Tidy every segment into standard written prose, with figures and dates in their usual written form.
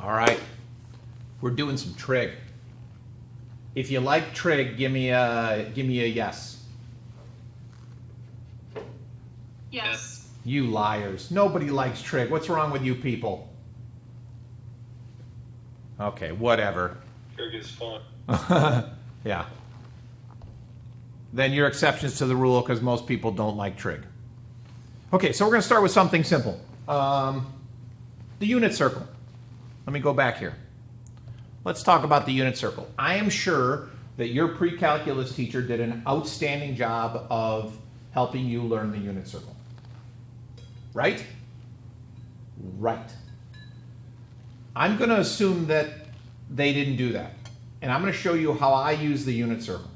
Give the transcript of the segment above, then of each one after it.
All right, we're doing some trig. If you like trig, give me a yes. Yes. You liars. Nobody likes trig. What's wrong with you people? Okay, whatever. Trig is fun. Yeah. Then you're exceptions to the rule because most people don't like trig. Okay, so we're going to start with something simple. The unit circle. Let me go back here. Let's talk about the unit circle. I am sure that your pre-calculus teacher did an outstanding job of helping you learn the unit circle. Right? Right. I'm going to assume that they didn't do that. And I'm going to show you how I use the unit circle.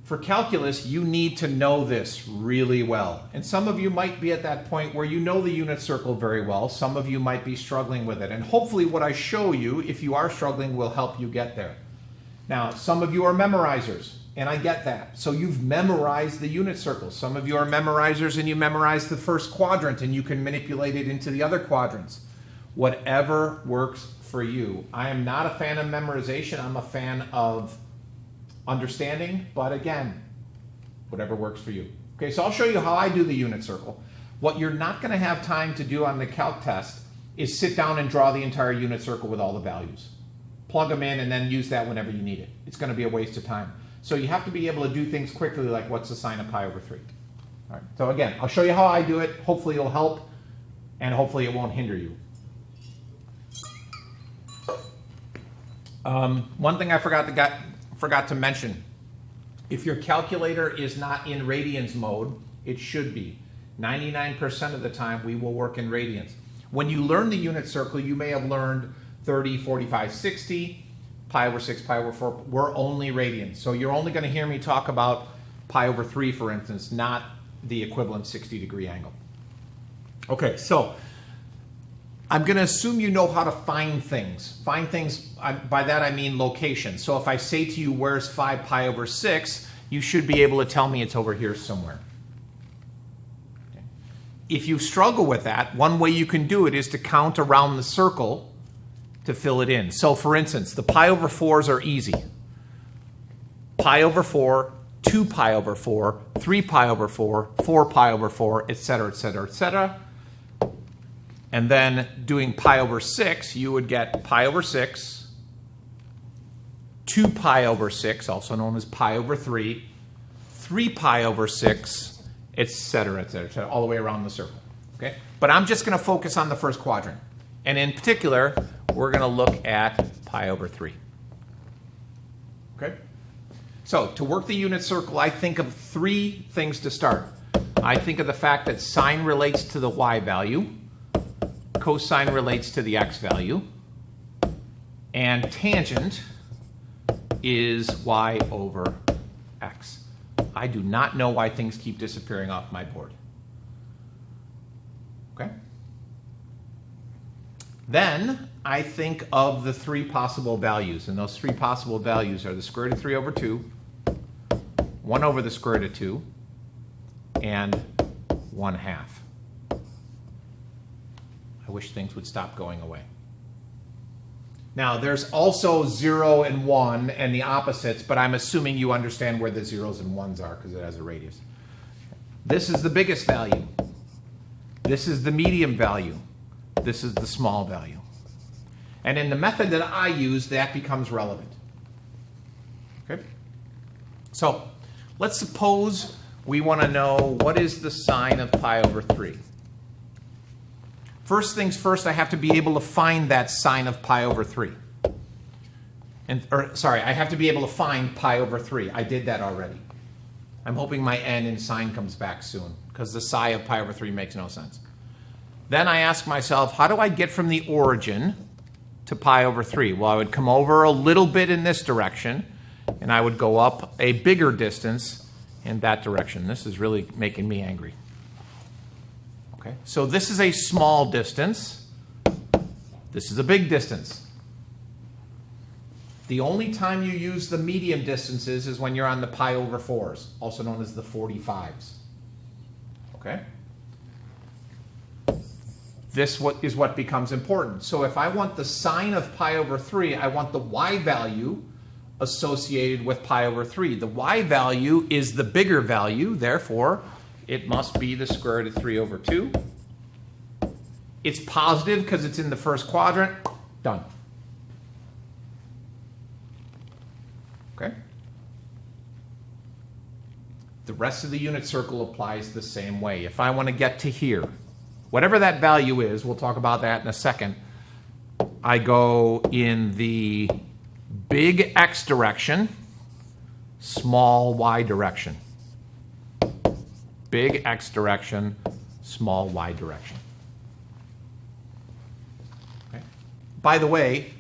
For calculus, you need to know this really well. And some of you might be at that point where you know the unit circle very well. Some of you might be struggling with it. And hopefully what I show you, if you are struggling, will help you get there. Now, some of you are memorizers, and I get that. So you've memorized the unit circle. Some of you are memorizers and you memorize the first quadrant and you can manipulate it into the other quadrants. Whatever works for you. I am not a fan of memorization. I'm a fan of understanding, but again, whatever works for you. Okay, so I'll show you how I do the unit circle. What you're not going to have time to do on the calc test is sit down and draw the entire unit circle with all the values. Plug them in and then use that whenever you need it. It's going to be a waste of time. So you have to be able to do things quickly, like what's the sine of pi over 3. All right, so again, I'll show you how I do it. Hopefully it'll help, and hopefully it won't hinder you. One thing I forgot to mention, if your calculator is not in radians mode, it should be. 99% of the time we will work in radians. When you learn the unit circle, you may have learned 30, 45, 60, pi over 6, pi over 4. We're only radians. So you're only going to hear me talk about pi over 3, for instance, not the equivalent 60-degree angle. Okay, so I'm going to assume you know how to find things. Find things, by that I mean location. So if I say to you, where's 5 pi over 6, you should be able to tell me it's over here somewhere. Okay. If you struggle with that, one way you can do it is to count around the circle to fill it in. So for instance, the pi over 4s are easy. Pi over 4, 2 pi over 4, 3 pi over 4, 4 pi over 4, etc., etc., etc. And then doing pi over 6, you would get pi over 6, 2 pi over 6, also known as pi over 3, 3 pi over 6, etc., etc., all the way around the circle. Okay? But I'm just going to focus on the first quadrant. And in particular, we're going to look at pi over 3. Okay? So to work the unit circle, I think of 3 things to start. I think of the fact that sine relates to the y value, cosine relates to the x value, and tangent is y over x. I do not know why things keep disappearing off my board. Okay? Then I think of the 3 possible values, and those 3 possible values are the square root of 3 over 2, 1 over the square root of 2, and 1/2. I wish things would stop going away. Now, there's also 0 and 1 and the opposites, but I'm assuming you understand where the 0s and 1s are because it has a radius. This is the biggest value. This is the medium value. This is the small value. And in the method that I use, that becomes relevant. Okay? So, let's suppose we want to know what is the sine of pi over 3. First things first, I have to be able to find that sine of pi over 3. I have to be able to find pi over 3. I did that already. I'm hoping my n in sine comes back soon, because the psi of pi over 3 makes no sense. Then I ask myself, how do I get from the origin to pi over 3? Well, I would come over a little bit in this direction, and I would go up a bigger distance in that direction. This is really making me angry. Okay, so this is a small distance. This is a big distance. The only time you use the medium distances is when you're on the pi over 4s, also known as the 45s. Okay? this is what becomes important. So if I want the sine of pi over 3, I want the y value associated with pi over 3. The y value is the bigger value, therefore it must be the square root of 3 over 2. It's positive because it's in the first quadrant. Done. Okay? The rest of the unit circle applies the same way. If I want to get to here, whatever that value is, we'll talk about that in a second, I go in the big X direction, small Y direction. Big X direction, small Y direction. Okay. By the way,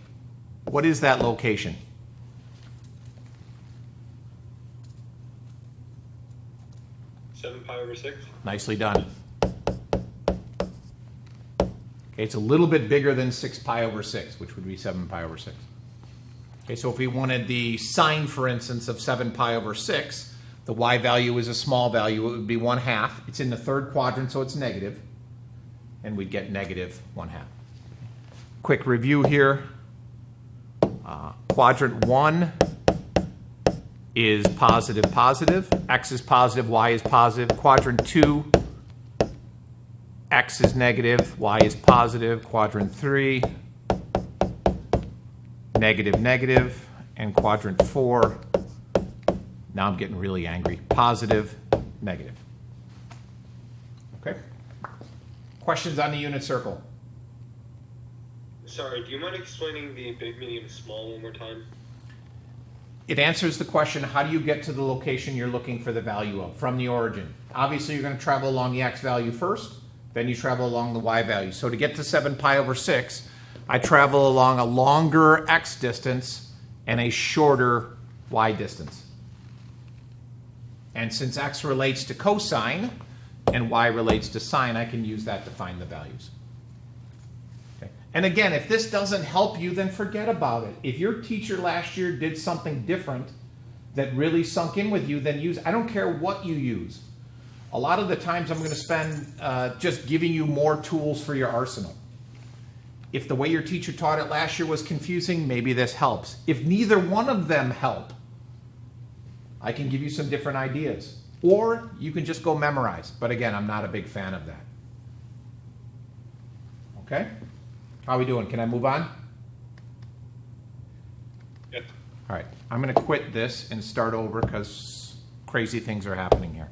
what is that location? Pi over 6. Nicely done. Okay, it's a little bit bigger than 6 pi over 6, which would be 7 pi over 6. Okay, so if we wanted the sine, for instance, of 7 pi over 6, the y value is a small value. It would be 1/2. It's in the third quadrant, so it's negative. And we'd get negative 1/2. Quick review here. Quadrant 1 is positive, positive. X is positive, Y is positive. Quadrant 2, X is negative, Y is positive. Quadrant 3, negative, negative. And quadrant 4, now I'm getting really angry, positive, negative. Okay? Questions on the unit circle? Sorry, do you mind explaining the big, medium, small one more time? It answers the question, how do you get to the location you're looking for the value of from the origin? Obviously, you're going to travel along the x value first, then you travel along the y value. So to get to 7 pi over 6, I travel along a longer x distance and a shorter y distance. And since x relates to cosine and y relates to sine, I can use that to find the values. And again, if this doesn't help you, then forget about it. If your teacher last year did something different that really sunk in with you, then I don't care what you use. A lot of the times I'm going to spend just giving you more tools for your arsenal. If the way your teacher taught it last year was confusing, maybe this helps. If neither one of them help, I can give you some different ideas. Or you can just go memorize. But again, I'm not a big fan of that. Okay? How are we doing? Can I move on? Yep. All right. I'm going to quit this and start over because crazy things are happening here.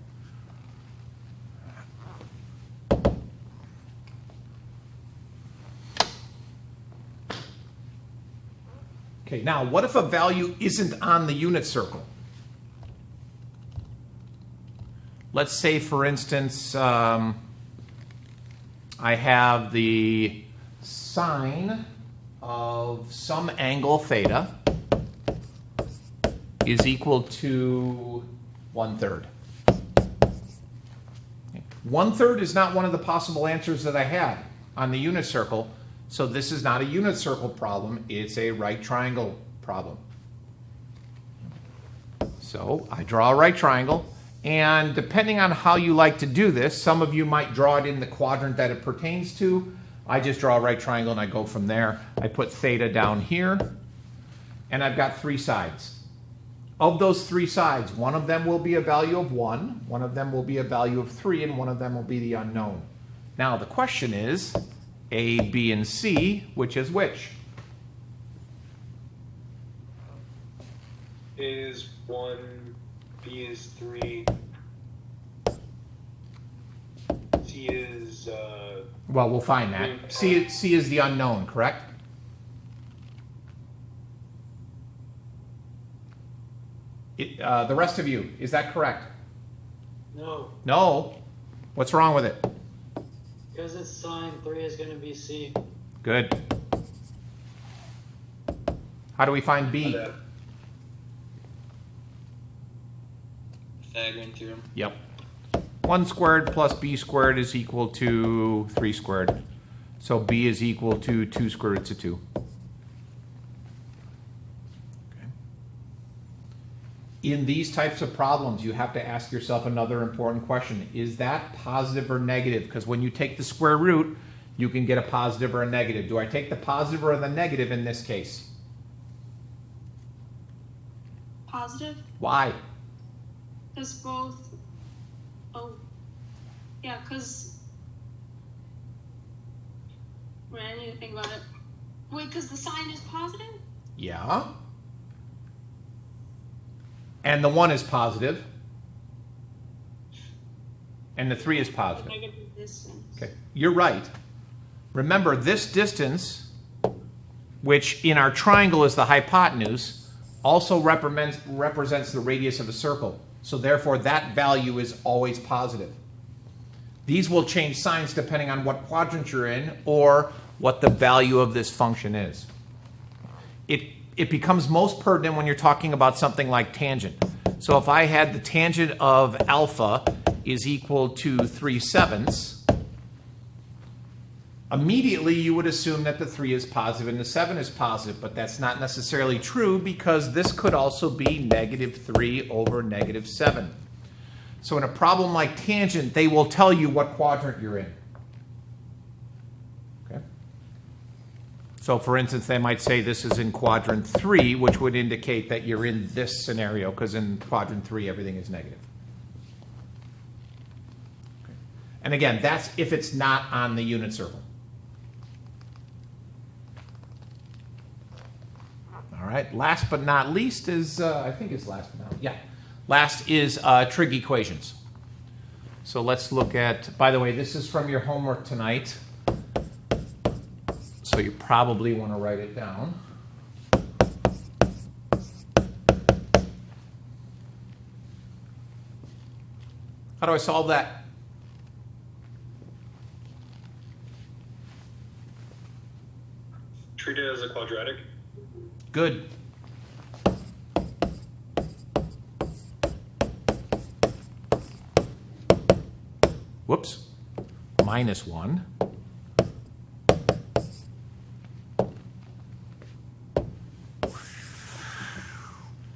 Okay, now what if a value isn't on the unit circle? Let's say, for instance, I have the sine of some angle theta is equal to 1/3. 1/3 is not one of the possible answers that I had on the unit circle, so this is not a unit circle problem, it's a right triangle problem. So I draw a right triangle, and depending on how you like to do this, some of you might draw it in the quadrant that it pertains to. I just draw a right triangle and I go from there. I put theta down here, and I've got 3 sides. Of those 3 sides, one of them will be a value of 1, one of them will be a value of 3, and one of them will be the unknown. Now the question is, A, B, and C, which is which? A is 1, B is 3, C is... Well, we'll find that. C is the unknown, correct? The rest of you, is that correct? No, No. What's wrong with it? because it's sine, 3 is going to be C. Good. How do we find B? Pythagorean theorem. Yep. 1 squared plus b squared is equal to 3 squared. So b is equal to 2 square roots of 2. Okay. In these types of problems, you have to ask yourself another important question. Is that positive or negative? Because when you take the square root, you can get a positive or a negative. Do I take the positive or the negative in this case? Positive? Why? Because both. Oh. Yeah, because. Wait, I need to think about it. Wait, because the sign is positive? Yeah. And the 1 is positive. And the 3 is positive. Negative distance. Okay, you're right. Remember, this distance, which in our triangle is the hypotenuse, also represents the radius of a circle. So therefore, that value is always positive. These will change signs depending on what quadrant you're in or what the value of this function is. It becomes most pertinent when you're talking about something like tangent. So if I had the tangent of alpha is equal to 3/7, immediately you would assume that the 3 is positive and the 7 is positive, but that's not necessarily true because this could also be -3 over -7. So in a problem like tangent, they will tell you what quadrant you're in. Okay? So for instance, they might say this is in quadrant 3, which would indicate that you're in this scenario because in quadrant 3 everything is negative. Okay. And again, that's if it's not on the unit circle. All right, last but not least is, I think it's last but not, yeah. Last is trig equations. So let's look at, by the way, this is from your homework tonight. So you probably want to write it down. How do I solve that? Treat it as a quadratic. Good. Whoops. -1.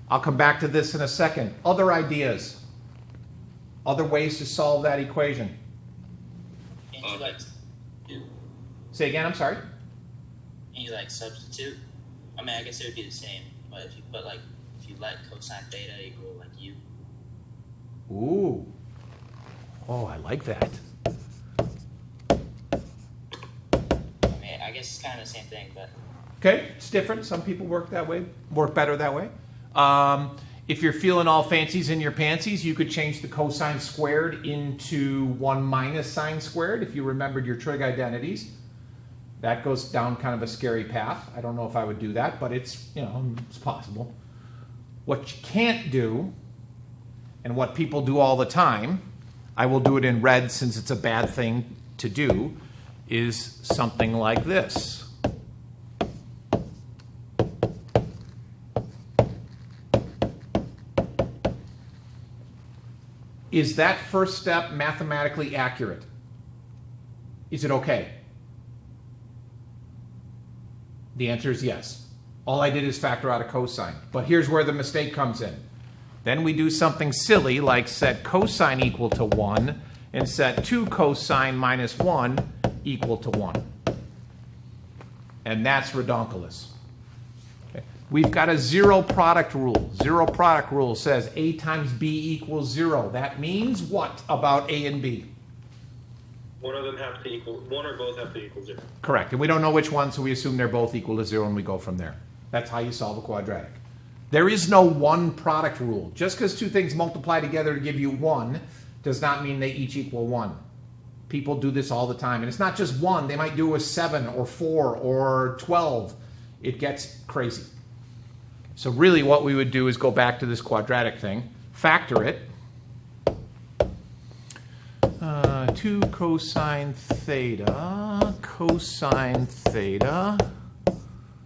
I'll come back to this in a second. Other ideas? Other ways to solve that equation? Can you like do? Say again, I'm sorry? Can you like substitute? I mean, I guess it would be the same, but if you let cosine theta equal like u. Ooh. Oh, I like that. I mean, I guess it's kind of the same thing, but. Okay, it's different. Some people work that way, work better that way. If you're feeling all fancies in your pantsies, you could change the cosine squared into 1 minus sine squared if you remembered your trig identities. That goes down kind of a scary path. I don't know if I would do that, but it's, it's possible. What you can't do, and what people do all the time, I will do it in red since it's a bad thing to do, is something like this. Is that first step mathematically accurate? Is it okay? The answer is yes. All I did is factor out a cosine. But here's where the mistake comes in. Then we do something silly like set cosine equal to 1 and set 2 cosine minus 1 equal to 1. And that's redonkulous. Okay. We've got a zero product rule. Zero product rule says A times B equals 0. That means what about A and B? One of them have to equal, one or both have to equal 0. Correct. And we don't know which one, so we assume they're both equal to 0 and we go from there. That's how you solve a quadratic. There is no one product rule. Just because two things multiply together to give you 1 does not mean they each equal 1. People do this all the time. And it's not just 1. They might do a 7 or 4 or 12. It gets crazy. So really what we would do is go back to this quadratic thing, factor it. 2 cosine theta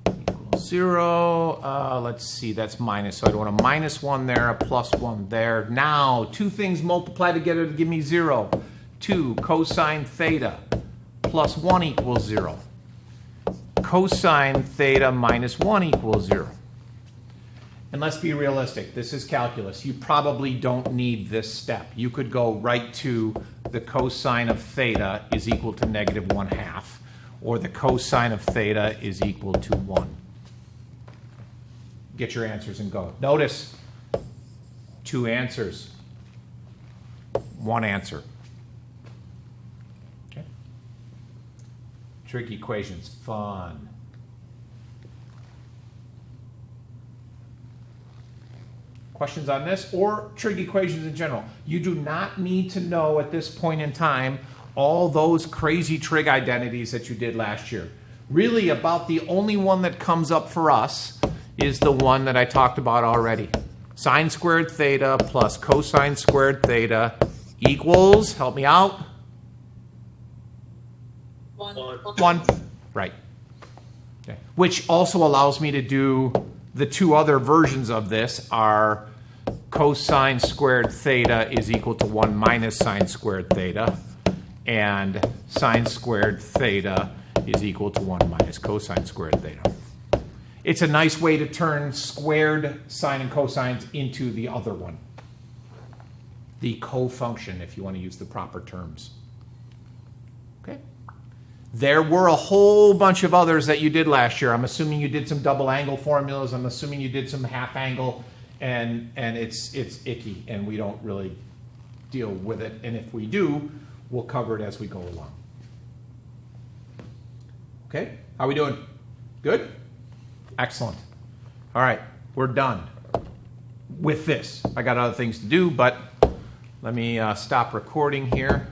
equals 0. Let's see, that's minus. So I want a minus 1 there, a plus 1 there. Now, two things multiply together to give me 0. 2 cosine theta plus 1 equals 0. Cosine theta minus 1 equals 0. And let's be realistic. This is calculus. You probably don't need this step. You could go right to the cosine of theta is equal to -1/2. or the cosine of theta is equal to 1. Get your answers and go. Notice, 2 answers, 1 answer. Okay. Trig equations, fun. Questions on this or trig equations in general? You do not need to know at this point in time all those crazy trig identities that you did last year. Really, about the only one that comes up for us is the one that I talked about already. Sine squared theta plus cosine squared theta equals, help me out, 1. Right. Okay. Which also allows me to do the 2 other versions of this are cosine squared theta is equal to 1 minus sine squared theta, and sine squared theta is equal to 1 minus cosine squared theta. It's a nice way to turn squared sine and cosines into the other one. The co-function, if you want to use the proper terms. Okay. There were a whole bunch of others that you did last year. I'm assuming you did some double angle formulas. I'm assuming you did some half angle, and it's icky, and we don't really deal with it. And if we do, we'll cover it as we go along. Okay, how are we doing? Good? Excellent. All right, we're done with this. I got other things to do, but let me stop recording here.